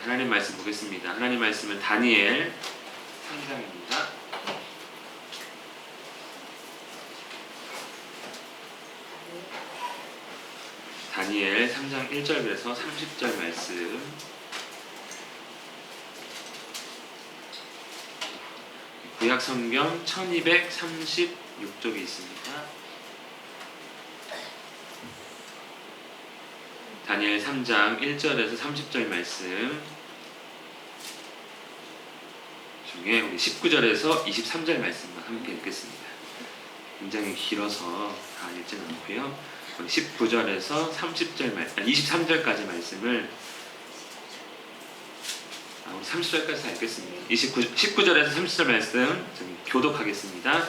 하나님 말씀 보겠습니다. 하나님 말씀은 다니엘 3장입니다. 다니엘 3장 1절에서 30절 말씀. 구약 성경 1236쪽에 있습니다. 다니엘 3장 1절에서 30절 말씀 중에 우리 19절에서 23절 말씀만 함께 읽겠습니다. 굉장히 길어서 다 읽지는 않고요. 우리 19절에서 23절까지 말씀을 우리 30절까지 다 읽겠습니다. 19절에서 30절 말씀 교독하겠습니다.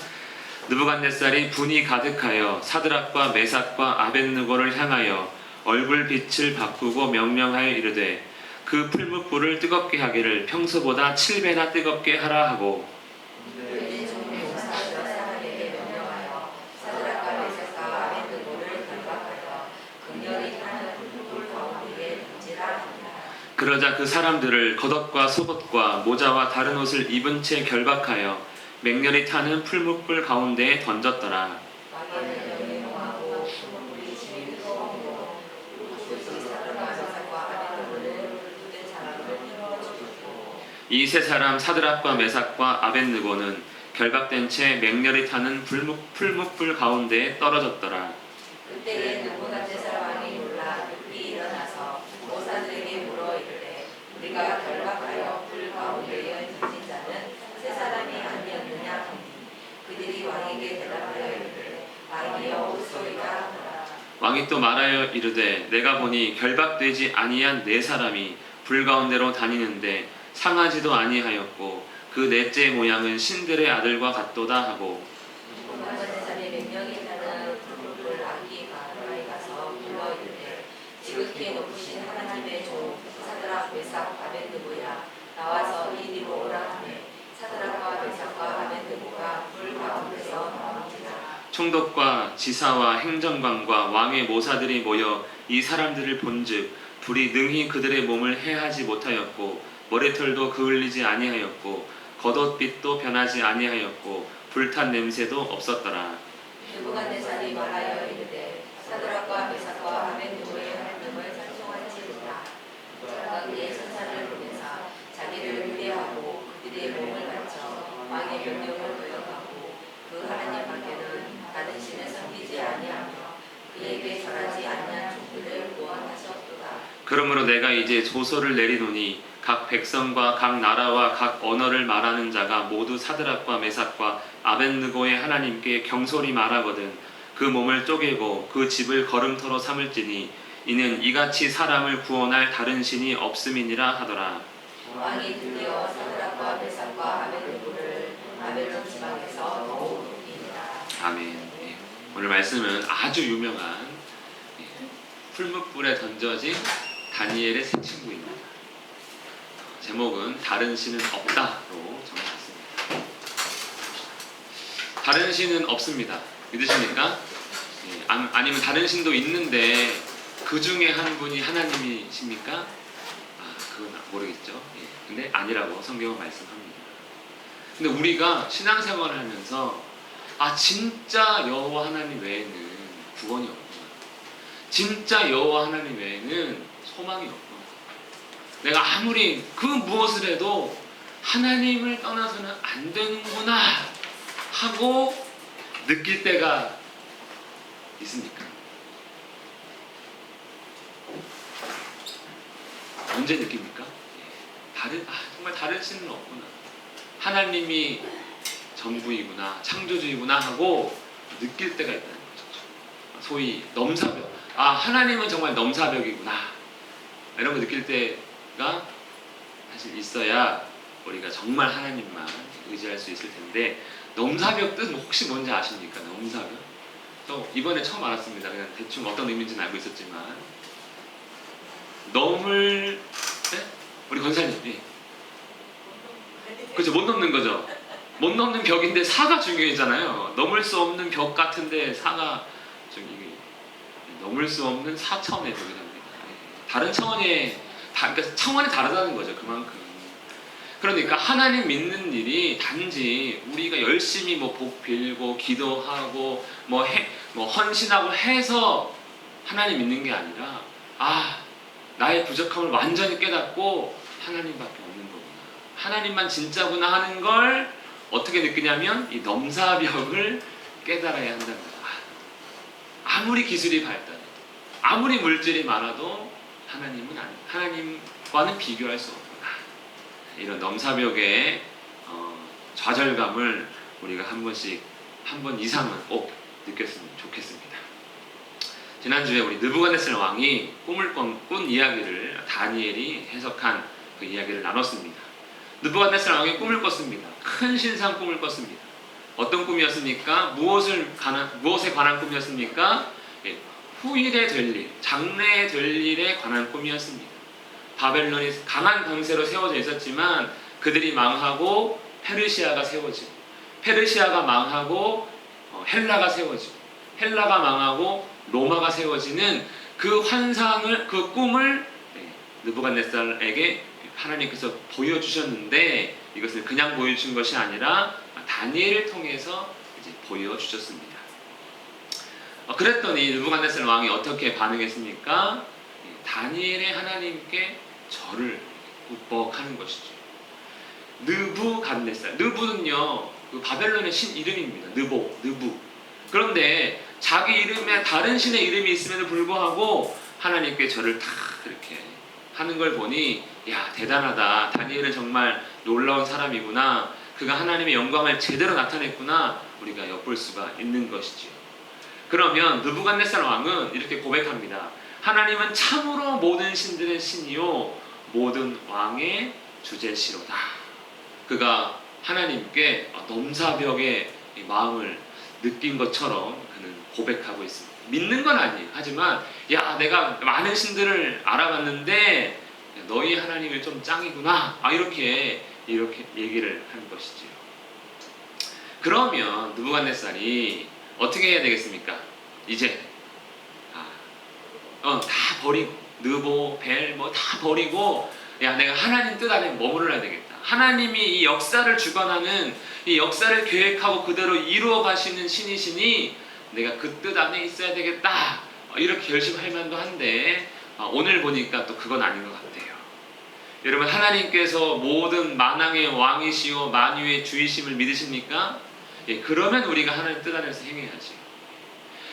느부갓네살이 분이 가득하여 사드락과 메삭과 아벳느고를 향하여 얼굴빛을 바꾸고 명령하여 이르되 그 풀무불을 뜨겁게 하기를 평소보다 7배나 뜨겁게 하라 하고 그러자 그 사람들을 겉옷과 속옷과 모자와 다른 옷을 입은 채 결박하여 맹렬히 타는 풀무불 가운데에 던졌더라. 이 세 사람 사드락과 메삭과 아벳느고는 결박된 채 맹렬히 타는 풀무불 가운데에 떨어졌더라. 그때에 느부갓네살 왕이 놀라 급히 일어나서 모사들에게 물어 이르되 우리가 결박하여 불 가운데에 던진 자는 세 사람이 아니었느냐 하니 그들이 왕에게 대답하여 이르되 왕이여 웃소이다 하더라. 왕이 또 말하여 이르되 내가 보니 결박되지 아니한 네 사람이 불 가운데로 다니는데 상하지도 아니하였고 그 넷째 모양은 신들의 아들과 같도다 하고 느부갓네살이 명령이 타는 풀무불 아기가 가까이 가서 불러 이르되 지극히 높으신 하나님의 종 사드락 메삭 아벳느고야 나와서 이리로 오라 하매 사드락과 메삭과 아벳느고가 불 가운데서 나옵니다. 총독과 지사와 행정관과 왕의 모사들이 모여 이 사람들을 본즉 불이 능히 그들의 몸을 해하지 못하였고 머리털도 그을리지 아니하였고 겉옷빛도 변하지 아니하였고 불탄 냄새도 없었더라. 느부갓네살이 말하여 이르되 사드락과 메삭과 아벳느고의 하나님을 찬송할지로다. 각각의 천사를 보내사 자기를 유대하고 그들의 몸을 바쳐 왕의 명령을 거역하고 그 하나님 밖에는 다른 신을 섬기지 아니하며 그에게 절하지 아니한 종들을 구원하셨도다. 그러므로 내가 이제 조서를 내리노니 각 백성과 각 나라와 각 언어를 말하는 자가 모두 사드락과 메삭과 아벳느고의 하나님께 경솔히 말하거든 그 몸을 쪼개고 그 집을 걸음터로 삼을지니 이는 이같이 사람을 구원할 다른 신이 없음이니라 하더라. 왕이 드디어 사드락과 메삭과 아벳느고를 바벨론 지방에서 더욱 높이니라. 아멘. 예. 오늘 말씀은 아주 유명한 풀무불에 던져진 다니엘의 세 친구입니다. 제목은 다른 신은 없다로 정해졌습니다. 다른 신은 없습니다. 믿으십니까? 예. 아니면 다른 신도 있는데 그 중에 한 분이 하나님이십니까? 그건 모르겠죠. 예. 근데 아니라고 성경은 말씀합니다. 근데 우리가 신앙생활을 하면서 진짜 여호와 하나님 외에는 구원이 없구나. 진짜 여호와 하나님 외에는 소망이 없구나. 내가 아무리 그 무엇을 해도 하나님을 떠나서는 안 되는구나 하고 느낄 때가 있습니까? 언제 느낍니까? 정말 다른 신은 없구나. 하나님이 전부이구나, 창조주이구나 하고 느낄 때가 있다는 거죠. 소위 넘사벽. 하나님은 정말 넘사벽이구나. 이런 거 느낄 때가 사실 있어야 우리가 정말 하나님만 의지할 수 있을 텐데 넘사벽 뜻 혹시 뭔지 아십니까? 넘사벽? 저 이번에 처음 알았습니다. 그냥 대충 어떤 의미인지는 알고 있었지만 넘을 우리 권사님 그렇죠. 못 넘는 거죠. 못 넘는 벽인데 사가 중요하잖아요. 넘을 수 없는 벽 같은데 사가 좀 이게 넘을 수 없는 4차원의 벽이랍니다. 다른 차원의 그러니까 차원이 다르다는 거죠. 그만큼. 그러니까 하나님 믿는 일이 단지 우리가 열심히 뭐 복 빌고 기도하고 뭐 헌신하고 해서 하나님 믿는 게 아니라 나의 부족함을 완전히 깨닫고 하나님밖에 없는 거구나. 하나님만 진짜구나 하는 걸 어떻게 느끼냐면 이 넘사벽을 깨달아야 한다는 거야. 아무리 기술이 발달해도 아무리 물질이 많아도 하나님과는 비교할 수 없구나. 이런 넘사벽의 좌절감을 우리가 한 번 이상은 꼭 느꼈으면 좋겠습니다. 지난주에 우리 느부갓네살 왕이 꿈을 꾼 이야기를 다니엘이 해석한 그 이야기를 나눴습니다. 느부갓네살 왕이 꿈을 꿨습니다. 큰 신상 꿈을 꿨습니다. 어떤 꿈이었습니까? 무엇에 관한 꿈이었습니까? 후일에 될 일, 장래에 될 일에 관한 꿈이었습니다. 바벨론이 강한 강세로 세워져 있었지만 그들이 망하고 페르시아가 세워지고, 페르시아가 망하고 헬라가 세워지고, 헬라가 망하고 로마가 세워지는 그 환상을, 그 꿈을 느부갓네살에게 하나님께서 보여주셨는데, 이것을 그냥 보여주신 것이 아니라 다니엘을 통해서 이제 보여주셨습니다. 그랬더니 느부갓네살 왕이 어떻게 반응했습니까? 다니엘의 하나님께 절을 굽벅하는 것이죠. 느부갓네살, 느부는요 그 바벨론의 신 이름입니다. 느부. 그런데 자기 이름에 다른 신의 이름이 있음에도 불구하고 하나님께 절을 다 이렇게 하는 걸 보니, 야, 대단하다. 다니엘은 정말 놀라운 사람이구나. 그가 하나님의 영광을 제대로 나타냈구나. 우리가 엿볼 수가 있는 것이지요. 그러면 느부갓네살 왕은 이렇게 고백합니다. 하나님은 참으로 모든 신들의 신이요 모든 왕의 주제시로다. 그가 하나님께 넘사벽의 마음을 느낀 것처럼 그는 고백하고 있습니다. 믿는 건 아니에요. 하지만 내가 많은 신들을 알아봤는데 너희 하나님이 좀 짱이구나. 이렇게 얘기를 하는 것이지요. 그러면 느부갓네살이 어떻게 해야 되겠습니까? 이제 다 버리고, 느보, 벨 다 버리고, 내가 하나님 뜻 안에 머물러야 되겠다. 하나님이 이 역사를 주관하는, 이 역사를 계획하고 그대로 이루어 가시는 신이시니 내가 그 뜻 안에 있어야 되겠다. 이렇게 결심할 만도 한데 오늘 보니까 또 그건 아닌 것 같아요. 여러분, 하나님께서 모든 만왕의 왕이시오 만유의 주이심을 믿으십니까? 그러면 우리가 하나님 뜻 안에서 행해야지.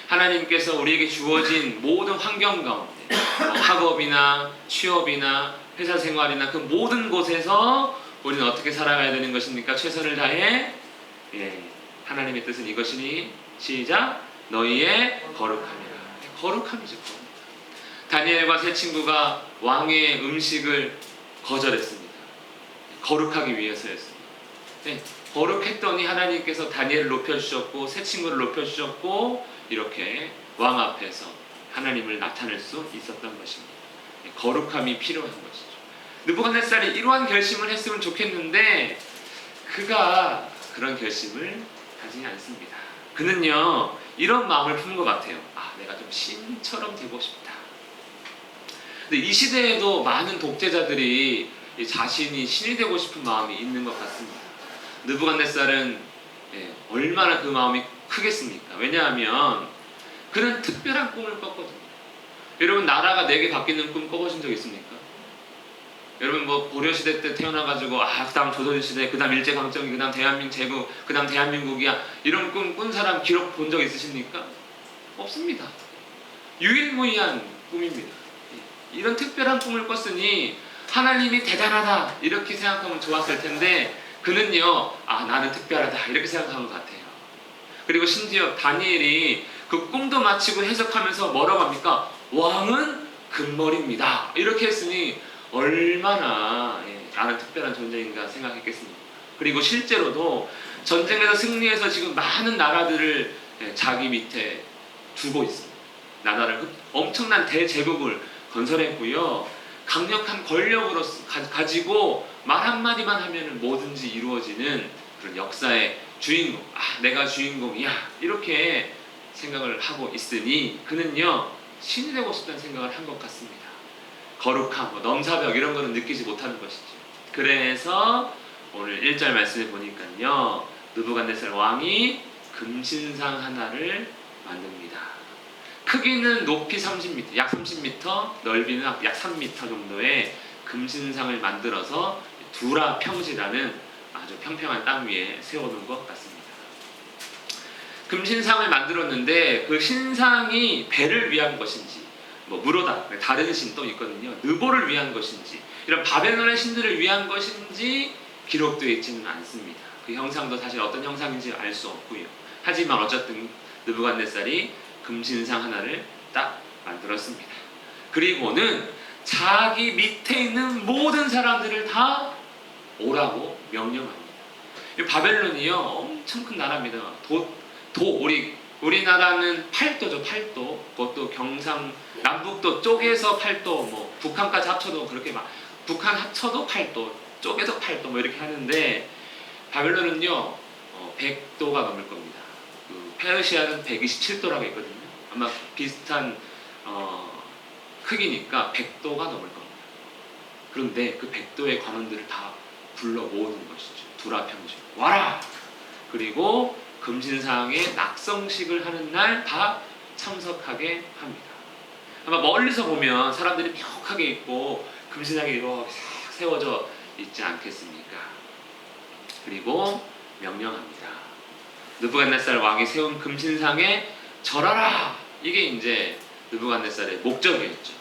하나님께서 우리에게 주어진 모든 환경 가운데, 학업이나 취업이나 회사 생활이나 그 모든 곳에서 우리는 어떻게 살아가야 되는 것입니까? 최선을 다해 하나님의 뜻은 이것이니, 시작, 너희의 거룩함이라. 거룩함이죠. 다니엘과 세 친구가 왕의 음식을 거절했습니다. 거룩하기 위해서였습니다. 거룩했더니 하나님께서 다니엘을 높여주셨고 세 친구를 높여주셨고 이렇게 왕 앞에서 하나님을 나타낼 수 있었던 것입니다. 거룩함이 필요한 것이죠. 느부갓네살이 이러한 결심을 했으면 좋겠는데 그가 그런 결심을 하지 않습니다. 그는요 이런 마음을 품은 것 같아요. 내가 좀 신처럼 되고 싶다. 근데 이 시대에도 많은 독재자들이 자신이 신이 되고 싶은 마음이 있는 것 같습니다. 느부갓네살은 얼마나 그 마음이 크겠습니까? 왜냐하면 그는 특별한 꿈을 꿨거든요. 여러분, 나라가 4개 바뀌는 꿈 꿔보신 적 있습니까? 여러분, 고려시대 때 태어나가지고 그 다음 조선시대, 그 다음 일제강점기, 그 다음 대한민국 제국, 그 다음 대한민국이야, 이런 꿈 꾼 사람 기록 본 적 있으십니까? 없습니다. 유일무이한 꿈입니다. 이런 특별한 꿈을 꿨으니 하나님이 대단하다 이렇게 생각하면 좋았을 텐데 그는요 나는 특별하다 이렇게 생각한 것 같아요. 그리고 심지어 다니엘이 그 꿈도 마치고 해석하면서 뭐라고 합니까? 왕은 금머리입니다 이렇게 했으니 얼마나 나는 특별한 존재인가 생각했겠습니까? 그리고 실제로도 전쟁에서 승리해서 지금 많은 나라들을 자기 밑에 두고 있습니다. 나라를 엄청난 대제국을 건설했고요. 강력한 권력으로 가지고 말 한마디만 하면 뭐든지 이루어지는 그런 역사의 주인공. 내가 주인공이야. 이렇게 생각을 하고 있으니 그는요 신이 되고 싶다는 생각을 한 것 같습니다. 거룩함, 뭐 넘사벽 이런 거는 느끼지 못하는 것이죠. 그래서 오늘 1절 말씀에 보니까요, 느부갓네살 왕이 금신상 하나를 만듭니다. 크기는 높이 30m, 약 30m, 넓이는 약 3m 정도의 금신상을 만들어서 두라 평지라는 아주 평평한 땅 위에 세워놓은 것 같습니다. 금신상을 만들었는데 그 신상이 배를 위한 것인지, 뭐 무로다, 다른 신 또 있거든요. 느보를 위한 것인지, 이런 바벨론의 신들을 위한 것인지 기록되어 있지는 않습니다. 그 형상도 사실 어떤 형상인지 알 수 없고요. 하지만 어쨌든 느부갓네살이 금신상 하나를 딱 만들었습니다. 그리고는 자기 밑에 있는 모든 사람들을 다 오라고 명령합니다. 바벨론이요, 엄청 큰 나라입니다. 우리나라는 8도죠, 8도. 그것도 남북도 쪼개서 8도, 뭐 북한까지 합쳐도 그렇게 북한 합쳐도 8도, 쪼개서 8도 뭐 이렇게 하는데, 바벨론은요 100도가 넘을 겁니다. 페르시아는 127도라고 있거든요. 아마 비슷한 크기니까 100도가 넘을 겁니다. 그런데 그 100도의 관원들을 다 불러 모으는 것이죠. 두라 평지 와라! 그리고 금신상에 낙성식을 하는 날 다 참석하게 합니다. 아마 멀리서 보면 사람들이 벽하게 있고 금신상이 이렇게 싹 세워져 있지 않겠습니까? 그리고 명령합니다. 느부갓네살 왕이 세운 금신상에 절하라! 이게 이제 느부갓네살의 목적이었죠.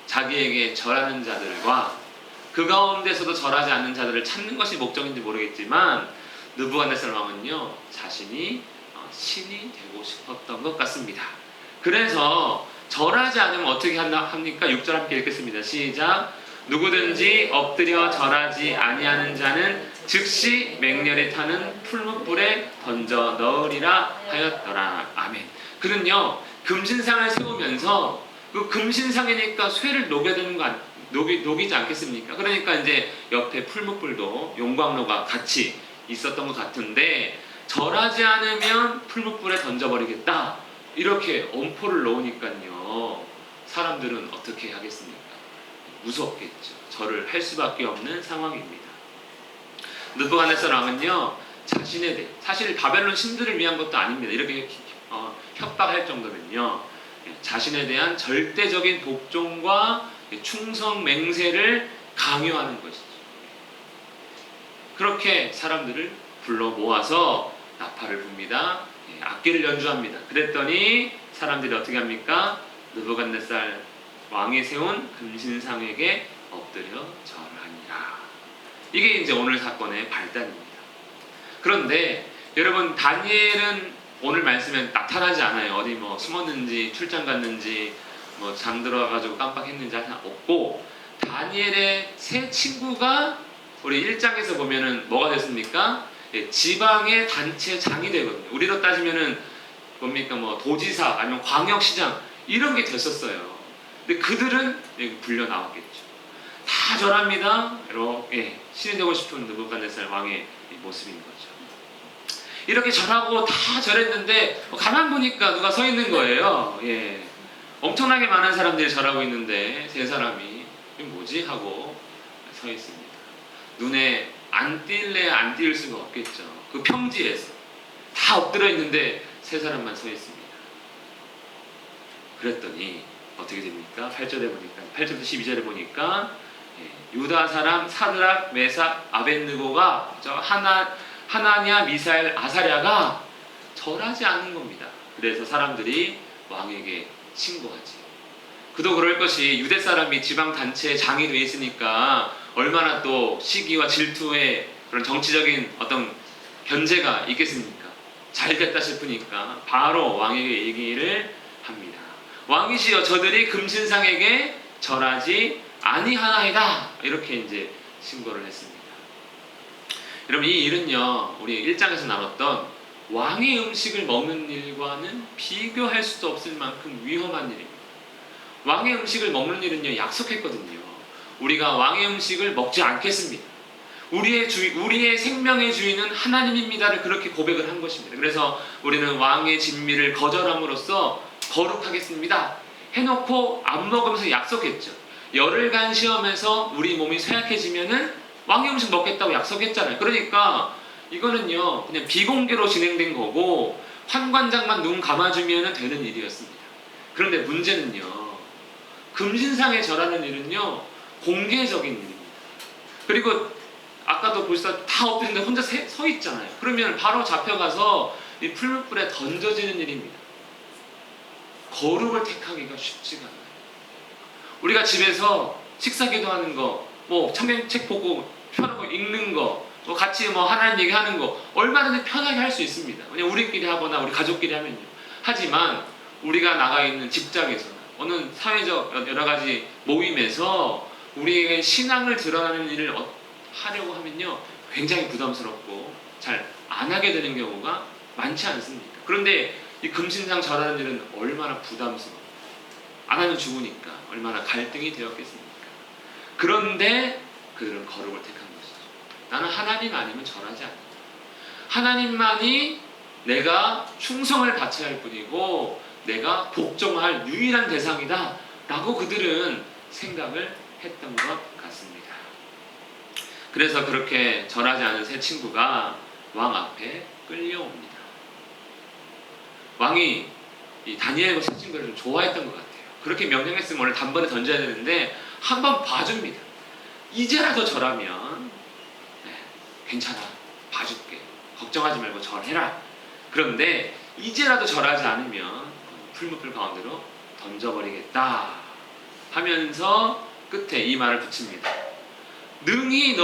자기에게 절하는 자들과 그 가운데서도 절하지 않는 자들을 찾는 것이 목적인지 모르겠지만, 느부갓네살 왕은요 자신이 신이 되고 싶었던 것 같습니다. 그래서 절하지 않으면 어떻게 합니까? 6절 함께 읽겠습니다. 시작. 누구든지 엎드려 절하지 아니하는 자는 즉시 맹렬히 타는 풀무불에 던져 넣으리라 하였더라. 아멘. 그는요 금신상을 세우면서 그 금신상이니까 쇠를 녹여야 되는 거 녹이지 않겠습니까? 그러니까 이제 옆에 풀무불도 용광로가 같이 있었던 것 같은데, 절하지 않으면 풀무불에 던져버리겠다 이렇게 엄포를 놓으니까요, 사람들은 어떻게 하겠습니까? 무섭겠죠. 절을 할 수밖에 없는 상황입니다. 느부갓네살 왕은요 자신에 대해, 사실 바벨론 신들을 위한 것도 아닙니다. 이렇게 협박할 정도면요, 자신에 대한 절대적인 복종과 충성 맹세를 강요하는 것이죠. 그렇게 사람들을 불러 모아서 나팔을 붑니다. 악기를 연주합니다. 그랬더니 사람들이 어떻게 합니까? 느부갓네살 왕이 세운 금신상에게 엎드려 절하니라. 이게 이제 오늘 사건의 발단입니다. 그런데 여러분, 다니엘은 오늘 말씀에 나타나지 않아요. 어디 뭐 숨었는지 출장 갔는지 뭐 잠들어가지고 깜빡했는지 하나 없고, 다니엘의 세 친구가 우리 1장에서 보면은 뭐가 됐습니까? 지방의 단체장이 되거든요. 우리로 따지면은 뭡니까? 뭐 도지사 아니면 광역시장 이런 게 됐었어요. 근데 그들은 여기 불려 나왔겠죠. 다 절합니다. 이렇게 신이 되고 싶은 느부갓네살 왕의 모습인 거죠. 이렇게 절하고 다 절했는데 가만 보니까 누가 서 있는 거예요. 엄청나게 많은 사람들이 절하고 있는데 세 사람이 이게 뭐지? 하고 서 있습니다. 눈에 안 띌래 안 띌 수가 없겠죠. 그 평지에서 다 엎드려 있는데 세 사람만 서 있습니다. 그랬더니 어떻게 됩니까? 8절부터 12절에 보니까 유다 사람 사드락, 메삭, 아벳느고가 하나냐, 미사엘, 아사랴가 절하지 않는 겁니다. 그래서 사람들이 왕에게 신고하지. 그도 그럴 것이 유대 사람이 지방 단체의 장이 돼 있으니까 얼마나 또 시기와 질투의 그런 정치적인 어떤 견제가 있겠습니까? 잘 됐다 싶으니까 바로 왕에게 얘기를 합니다. 왕이시여, 저들이 금신상에게 절하지 아니하나이다. 이렇게 이제 신고를 했습니다. 여러분, 이 일은요, 우리 1장에서 나눴던 왕의 음식을 먹는 일과는 비교할 수도 없을 만큼 위험한 일입니다. 왕의 음식을 먹는 일은요, 약속했거든요. 우리가 왕의 음식을 먹지 않겠습니다. 우리의 생명의 주인은 하나님입니다를 그렇게 고백을 한 것입니다. 그래서 우리는 왕의 진미를 거절함으로써 거룩하겠습니다 해놓고 안 먹으면서 약속했죠. 열흘간 시험에서 우리 몸이 쇠약해지면은 왕의 음식 먹겠다고 약속했잖아요. 그러니까 이거는요 그냥 비공개로 진행된 거고 환관장만 눈 감아주면 되는 일이었습니다. 그런데 문제는요 금신상에 절하는 일은요 공개적인 일입니다. 그리고 아까도 보시다 다 엎드린데 혼자 서 있잖아요. 그러면 바로 잡혀가서 이 풀무불에 던져지는 일입니다. 거룩을 택하기가 쉽지가 않아요. 우리가 집에서 식사 기도하는 거, 뭐 성경책 보고 펴놓고 읽는 거, 뭐 같이 뭐 하나님 얘기하는 거 얼마든지 편하게 할 수 있습니다. 그냥 우리끼리 하거나 우리 가족끼리 하면요. 하지만 우리가 나가 있는 직장에서나 어느 사회적 여러 가지 모임에서 우리의 신앙을 드러나는 일을 하려고 하면요 굉장히 부담스럽고 잘 안 하게 되는 경우가 많지 않습니까? 그런데 이 금신상 절하는 일은 얼마나 부담스러워, 안 하면 죽으니까 얼마나 갈등이 되었겠습니까? 그런데 그들은 거룩을 택한 것이죠. 나는 하나님 아니면 절하지 않는다. 하나님만이 내가 충성을 바쳐야 할 뿐이고 내가 복종할 유일한 대상이다 라고 그들은 생각을 했던 것 같습니다. 그래서 그렇게 절하지 않은 세 친구가 왕 앞에 끌려옵니다. 왕이 이 다니엘과 세 친구를 좀 좋아했던 것 같아요. 그렇게 명령했으면 오늘 단번에 던져야 되는데 한번 봐줍니다. 이제라도 절하면 괜찮아, 봐줄게, 걱정하지 말고 절해라. 그런데 이제라도 절하지 않으면 풀무불 가운데로 던져버리겠다 하면서 끝에 이 말을 붙입니다. 능히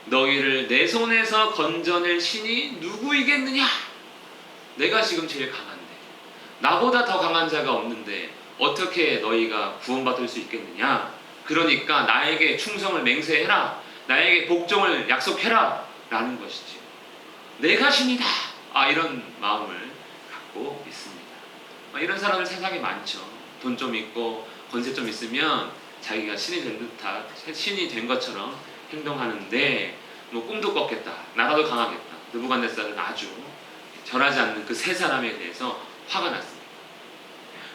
너희를 내 손에서 건져낼 신이 누구이겠느냐? 내가 지금 제일 강한데 나보다 더 강한 자가 없는데 어떻게 너희가 구원받을 수 있겠느냐? 그러니까 나에게 충성을 맹세해라, 나에게 복종을 약속해라 라는 것이죠. 내가 신이다, 이런 마음을 갖고 있습니다. 이런 사람들 세상에 많죠. 돈 좀 있고 권세 좀 있으면 자기가 신이 된 것처럼 행동하는데 뭐 꿈도 꿨겠다, 나라도 강하겠다. 느부갓네살은 아주 절하지 않는 그 세 사람에 대해서 화가 났습니다.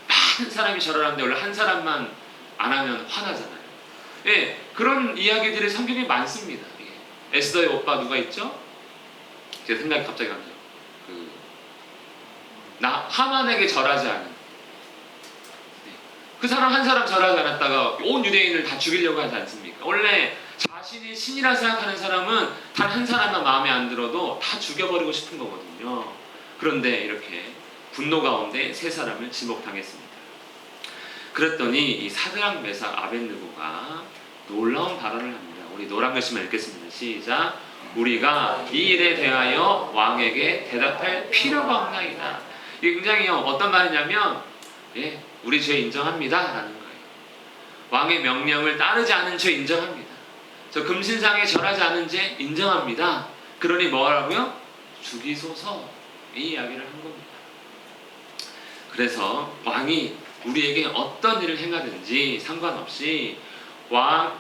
많은 사람이 절을 하는데 원래 한 사람만 안 하면 화나잖아요. 예, 그런 이야기들이 성경에 많습니다. 예. 에스더의 오빠 누가 있죠? 제 생각이 갑자기 나네요. 하만에게 절하지 않은, 그 사람 한 사람 절하지 않았다가 온 유대인을 다 죽이려고 하지 않습니까? 원래 자신이 신이라 생각하는 사람은 단 한 사람만 마음에 안 들어도 다 죽여버리고 싶은 거거든요. 그런데 이렇게 분노 가운데 세 사람을 지목당했습니다. 그랬더니 이 사드락 메삭 아벳느고가 놀라운 발언을 합니다. 우리 노란 글씨만 읽겠습니다. 시작. 우리가 이 일에 대하여 왕에게 대답할 필요가 없나이다. 이게 굉장히 어떤 말이냐면 우리 죄 인정합니다 라는 거예요. 왕의 명령을 따르지 않은 죄 인정합니다. 저 금신상에 절하지 않은 죄 인정합니다. 그러니 뭐라고요? 죽이소서, 이 이야기를 한 겁니다. 그래서 왕이 우리에게 어떤 일을 행하든지 상관없이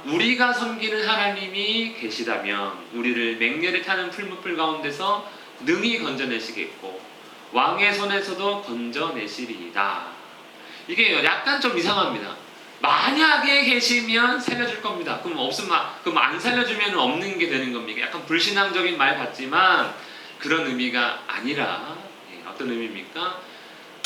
우리가 섬기는 하나님이 계시다면 우리를 맹렬히 타는 풀무불 가운데서 능히 건져내시겠고 왕의 손에서도 건져내시리이다. 이게 약간 좀 이상합니다. 만약에 계시면 살려줄 겁니다. 그럼 안 살려주면 없는 게 되는 겁니까? 약간 불신앙적인 말 같지만 그런 의미가 아니라 어떤 의미입니까?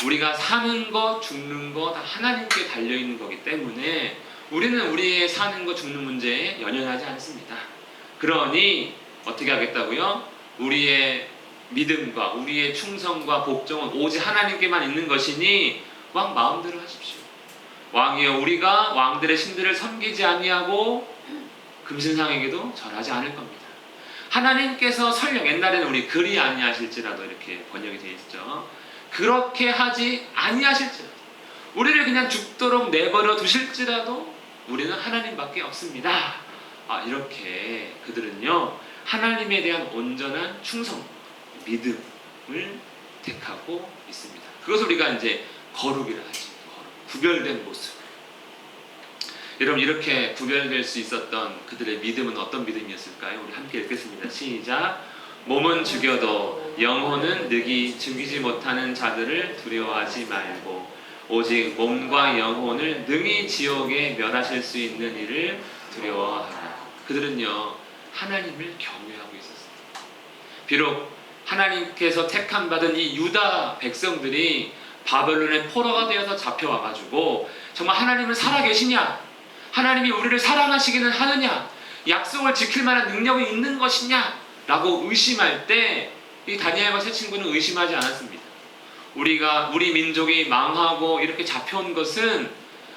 우리가 사는 것, 죽는 것 다 하나님께 달려있는 거기 때문에 우리는 우리의 사는 것, 죽는 문제에 연연하지 않습니다. 그러니 어떻게 하겠다고요? 우리의 믿음과 우리의 충성과 복종은 오직 하나님께만 있는 것이니 왕 마음대로 하십시오. 왕이여, 우리가 왕들의 신들을 섬기지 아니하고 금신상에게도 절하지 않을 겁니다. 하나님께서 설령 옛날에는 우리 그리 아니하실지라도 이렇게 번역이 되어 있죠. 그렇게 하지 아니하실지라도 우리를 그냥 죽도록 내버려 두실지라도 우리는 하나님밖에 없습니다. 이렇게 그들은요 하나님에 대한 온전한 충성, 믿음을 택하고 있습니다. 그것을 우리가 이제 거룩이라 하죠. 구별된 모습. 여러분, 이렇게 구별될 수 있었던 그들의 믿음은 어떤 믿음이었을까요? 우리 함께 읽겠습니다. 시작. 몸은 죽여도 영혼은 능히 죽이지 못하는 자들을 두려워하지 말고 오직 몸과 영혼을 능히 지옥에 멸하실 수 있는 이를 두려워하라. 그들은요 하나님을 경외하고 있었습니다. 비록 하나님께서 택함 받은 이 유다 백성들이 바벨론의 포로가 되어서 잡혀와가지고 정말 하나님은 살아계시냐? 하나님이 우리를 사랑하시기는 하느냐? 약속을 지킬 만한 능력이 있는 것이냐? 라고 의심할 때 이 다니엘과 세 친구는 의심하지 않았습니다. 우리 민족이 망하고 이렇게 잡혀온 것은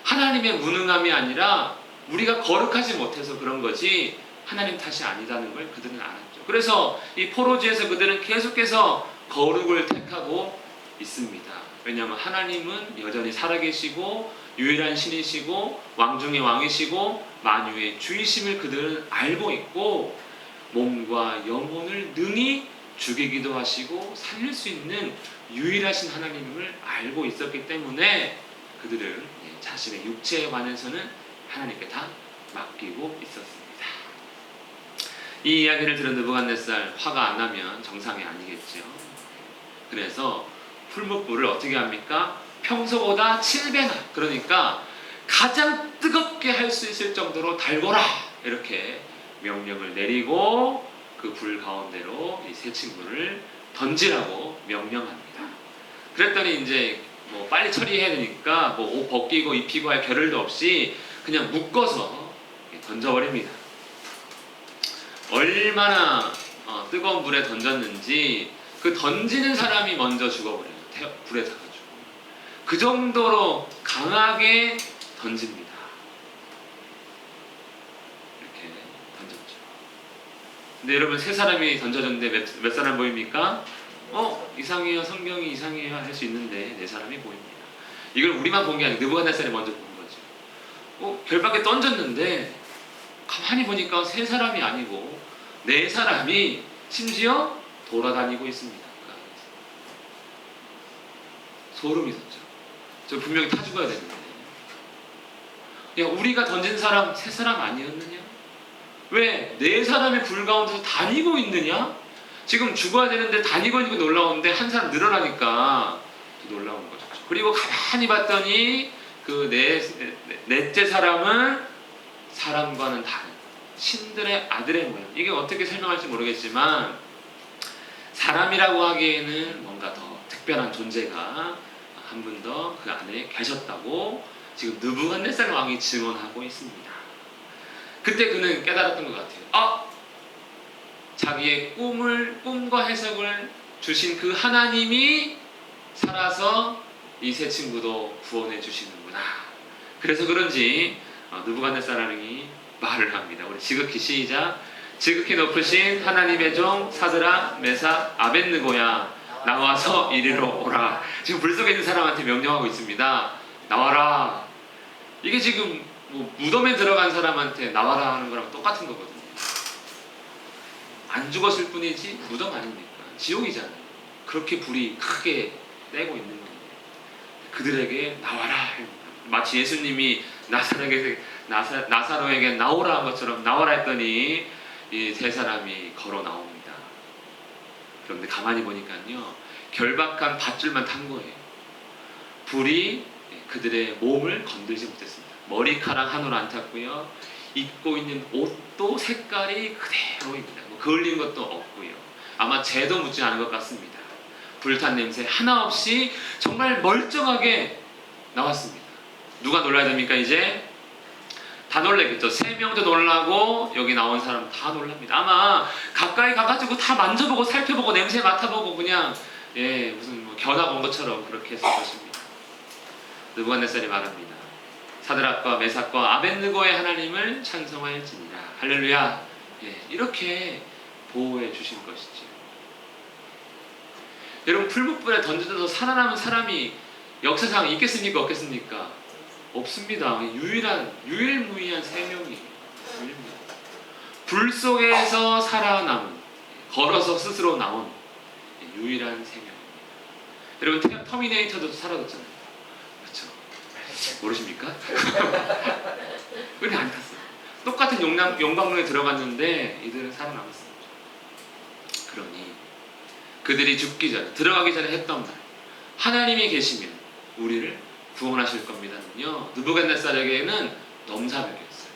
하나님의 무능함이 아니라 우리가 거룩하지 못해서 그런 거지 하나님 탓이 아니다는 걸 그들은 알았죠. 그래서 이 포로지에서 그들은 계속해서 거룩을 택하고 있습니다. 왜냐하면 하나님은 여전히 살아계시고 유일한 신이시고 왕 중의 왕이시고 만유의 주이심을 그들은 알고 있고 몸과 영혼을 능히 죽이기도 하시고 살릴 수 있는 유일하신 하나님을 알고 있었기 때문에 그들은 자신의 육체에 관해서는 하나님께 다 맡기고 있었습니다. 이 이야기를 들은 느부갓네살 화가 안 나면 정상이 아니겠죠. 그래서 풀무불을 어떻게 합니까? 평소보다 7배나, 그러니까 가장 뜨겁게 할 수 있을 정도로 달궈라, 이렇게 명령을 내리고 그 불 가운데로 이 세 친구를 던지라고 명령합니다. 그랬더니 이제 뭐 빨리 처리해야 되니까 뭐 옷 벗기고 입히고 할 겨를도 없이 그냥 묶어서 던져버립니다. 얼마나 뜨거운 불에 던졌는지 그 던지는 사람이 먼저 죽어버려요. 불에 타가지고. 그 정도로 강하게 던집니다. 이렇게 던졌죠. 근데 여러분 세 사람이 던져졌는데 몇 사람 보입니까? 이상해요. 성경이 이상해요. 할 수 있는데 네 사람이 보입니다. 이걸 우리만 본 게 아니고 느부갓네살이 먼저 본 거죠. 결박에 던졌는데 가만히 보니까 세 사람이 아니고 네 사람이 심지어 돌아다니고 있습니다. 소름이 돋죠. 저 분명히 타 죽어야 되는데. 야, 우리가 던진 사람 세 사람 아니었느냐? 왜 네 사람이 불 가운데서 다니고 있느냐? 지금 죽어야 되는데 다니고 있는 게 놀라운데 한 사람 늘어나니까 놀라운 거죠. 그리고 가만히 봤더니 그 넷째 사람은 사람과는 다른 신들의 아들의 모양. 이게 어떻게 설명할지 모르겠지만 사람이라고 하기에는 뭔가 더 특별한 존재가 한 분 더 그 안에 계셨다고 지금 느부갓네살 왕이 증언하고 있습니다. 그때 그는 깨달았던 것 같아요. 자기의 꿈과 해석을 주신 그 하나님이 살아서 이 세 친구도 구원해 주시는구나. 그래서 그런지 느부갓네살 왕이 말을 합니다. 우리 지극히 시작. 지극히 높으신 하나님의 종 사드락 메삭 아벳느고야, 나와서 이리로 오라. 지금 불 속에 있는 사람한테 명령하고 있습니다. 나와라. 이게 지금 뭐 무덤에 들어간 사람한테 나와라 하는 거랑 똑같은 거거든요. 안 죽었을 뿐이지 무덤 아닙니까? 지옥이잖아요. 그렇게 불이 크게 떼고 있는 거예요. 그들에게 나와라. 마치 예수님이 나사로에게 나오라 한 것처럼 나와라 했더니 이 세 사람이 걸어 나옵니다. 그런데 가만히 보니까요, 결박한 밧줄만 탄 거예요. 불이 그들의 몸을 건들지 못했습니다. 머리카락 한 올 안 탔고요. 입고 있는 옷도 색깔이 그대로입니다. 그을린 것도 없고요. 아마 재도 묻지 않은 것 같습니다. 불탄 냄새 하나 없이 정말 멀쩡하게 나왔습니다. 누가 놀라야 됩니까? 이제 다 놀라겠죠. 세 명도 놀라고 여기 나온 사람 다 놀랍니다. 아마 가까이 가가지고 다 만져보고 살펴보고 냄새 맡아보고 그냥 무슨 뭐 견학 온 것처럼 그렇게 했을 것입니다. 느부갓네살이 말합니다. 사드락과 메삭과 아벳느고의 하나님을 찬송하였지니라. 할렐루야. 이렇게 보호해 주신 것이죠. 여러분 풀무불에 던져져서 살아남은 사람이 역사상 있겠습니까? 없겠습니까? 없습니다. 유일무이한 세 명이에요. 불 속에서 살아남은, 걸어서 스스로 나온 유일한 세 명입니다. 여러분 터미네이터도 사라졌잖아요. 그렇죠? 모르십니까? 근데 안 탔어요. 똑같은 용광로에 들어갔는데 이들은 살아남았습니다. 그러니 그들이 죽기 전에, 들어가기 전에 했던 말, 하나님이 계시면 우리를 구원하실 겁니다는요, 느부갓네살에게는 넘사벽이었어요.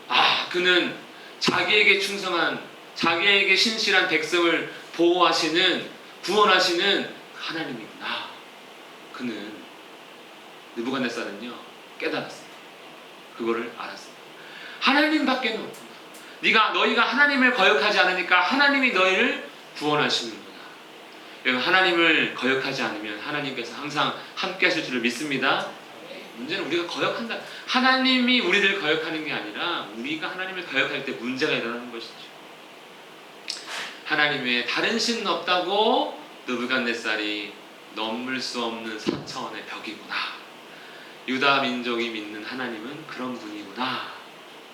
넘사벽. 그는 자기에게 충성한, 자기에게 신실한 백성을 보호하시는, 구원하시는 하나님이구나. 그는, 느부갓네살은요 깨달았습니다. 그거를 알았습니다. 하나님밖에는 없구나. 너희가 하나님을 거역하지 않으니까 하나님이 너희를 구원하시는구나. 여러분, 하나님을 거역하지 않으면 하나님께서 항상 함께 하실 줄을 믿습니다. 문제는 우리가 거역한다. 하나님이 우리를 거역하는 게 아니라 우리가 하나님을 거역할 때 문제가 일어나는 것이죠. 하나님 외에 다른 신은 없다고 느부갓네살이 넘을 수 없는 4차원의 벽이구나. 유다 민족이 믿는 하나님은 그런 분이구나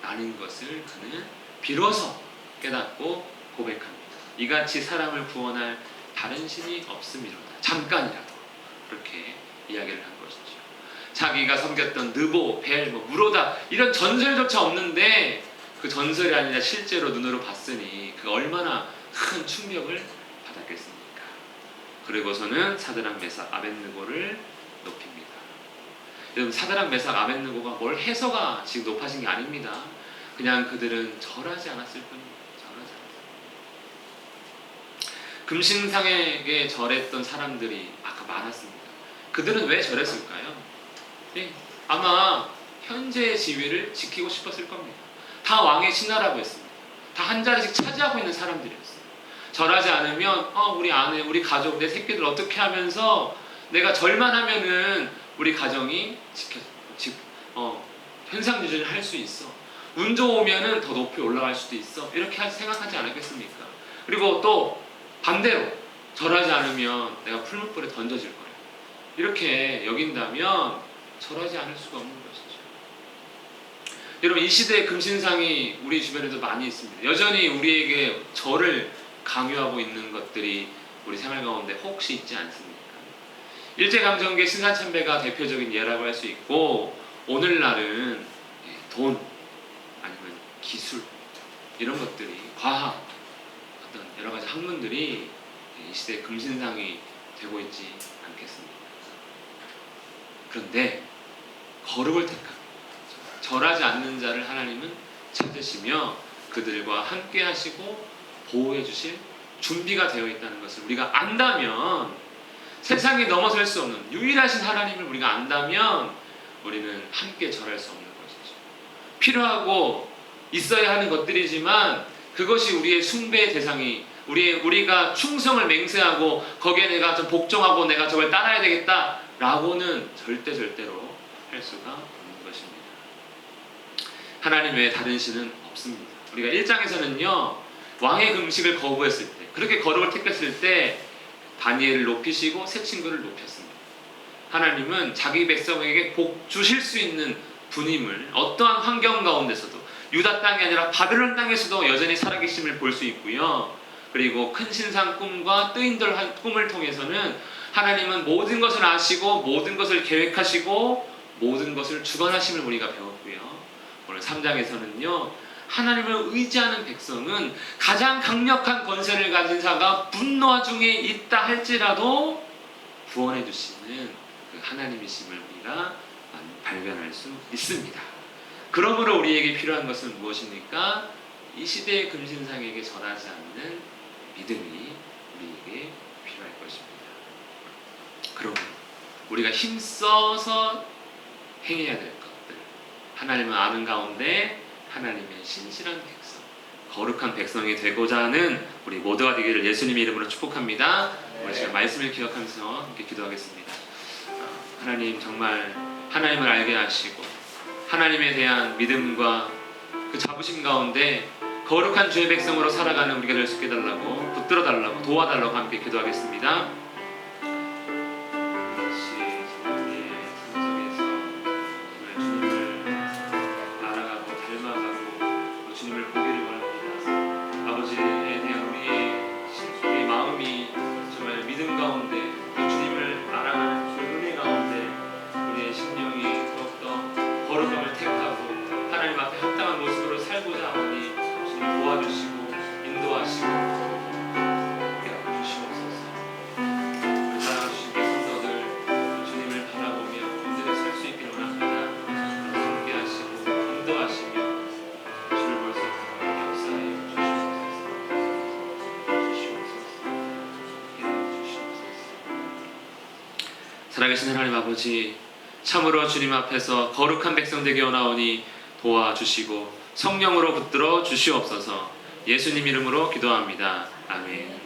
라는 것을 그는 비로소 깨닫고 고백합니다. 이같이 사람을 구원할 다른 신이 없음이로다. 잠깐이라도 그렇게 이야기를 한 것이죠. 자기가 섬겼던 느보, 벨, 무로다 이런 전설조차 없는데 그 전설이 아니라 실제로 눈으로 봤으니 그 얼마나 큰 충격을 받았겠습니까? 그리고서는 사드락, 메삭, 아벳느고를 높입니다. 여러분, 사드락, 메삭, 아벳느고가 뭘 해서가 지금 높아진 게 아닙니다. 그냥 그들은 절하지 않았을 뿐입니다. 절하지 않았습니다. 금신상에게 절했던 사람들이 아까 많았습니다. 그들은 왜 절했을까요? 아마 현재의 지위를 지키고 싶었을 겁니다. 다 왕의 신하라고 했습니다. 다 한 자리씩 차지하고 있는 사람들이었어요. 절하지 않으면 우리 아내, 우리 가족, 내 새끼들 어떻게 하면서 내가 절만 하면은 우리 가정이 현상 유지를 할 수 있어. 운 좋으면은 더 높이 올라갈 수도 있어. 이렇게 생각하지 않았겠습니까? 그리고 또 반대로 절하지 않으면 내가 풀무불에 던져질 거야. 이렇게 여긴다면 절하지 않을 수가 없는 것이죠. 여러분, 이 시대의 금신상이 우리 주변에도 많이 있습니다. 여전히 우리에게 절을 강요하고 있는 것들이 우리 생활 가운데 혹시 있지 않습니까? 일제강점기 신사참배가 대표적인 예라고 할 수 있고, 오늘날은 돈 아니면 기술 이런 것들이, 과학, 어떤 여러 가지 학문들이 이 시대의 금신상이 되고 있지 않겠습니까? 그런데 거룩을 택한, 절하지 않는 자를 하나님은 찾으시며 그들과 함께 하시고 보호해 주실 준비가 되어 있다는 것을 우리가 안다면, 세상에 넘어설 수 없는 유일하신 하나님을 우리가 안다면 우리는 함께 절할 수 없는 것이죠. 필요하고 있어야 하는 것들이지만 그것이 우리의 숭배의 대상이, 우리가 충성을 맹세하고 거기에 내가 좀 복종하고 내가 저걸 따라야 되겠다 라고는 절대로 할 수가 없는 것입니다. 하나님 외에 다른 신은 없습니다. 우리가 1장에서는요 왕의 금식을 거부했을 때, 그렇게 거룩을 택했을 때 다니엘을 높이시고 세 친구를 높였습니다. 하나님은 자기 백성에게 복 주실 수 있는 분임을 어떠한 환경 가운데서도, 유다 땅이 아니라 바벨론 땅에서도 여전히 살아계심을 볼 수 있고요. 그리고 큰 신상 꿈과 뜨인들 꿈을 통해서는 하나님은 모든 것을 아시고 모든 것을 계획하시고 모든 것을 주관하심을 우리가 배웠고요. 오늘 3장에서는요 하나님을 의지하는 백성은 가장 강력한 권세를 가진 자가 분노와 중에 있다 할지라도 구원해 주시는 그 하나님이심을 우리가 발견할 수 있습니다. 그러므로 우리에게 필요한 것은 무엇입니까? 이 시대의 금신상에게 절하지 않는 믿음이 우리에게 필요할 것입니다. 그러므로 우리가 힘써서 행해야 될 것들, 하나님을 아는 가운데 하나님의 신실한 백성, 거룩한 백성이 되고자 하는 우리 모두가 되기를 예수님의 이름으로 축복합니다. 우리 지금 말씀을 기억하면서 함께 기도하겠습니다. 하나님, 정말 하나님을 알게 하시고 하나님에 대한 믿음과 그 자부심 가운데 거룩한 주의 백성으로 살아가는 우리가 될 수 있게 해달라고, 붙들어 달라고, 도와달라고 함께 기도하겠습니다. 도와주시고 인도하시고 우리 아버지 주시옵소서. 우리 사랑하시는 성도들 주님을 바라보고 살아계신 하나님 아버지, 참으로 주님 앞에서 거룩한 백성 되게 원하오니 도와주시고 성령으로 붙들어 주시옵소서. 예수님 이름으로 기도합니다. 아멘.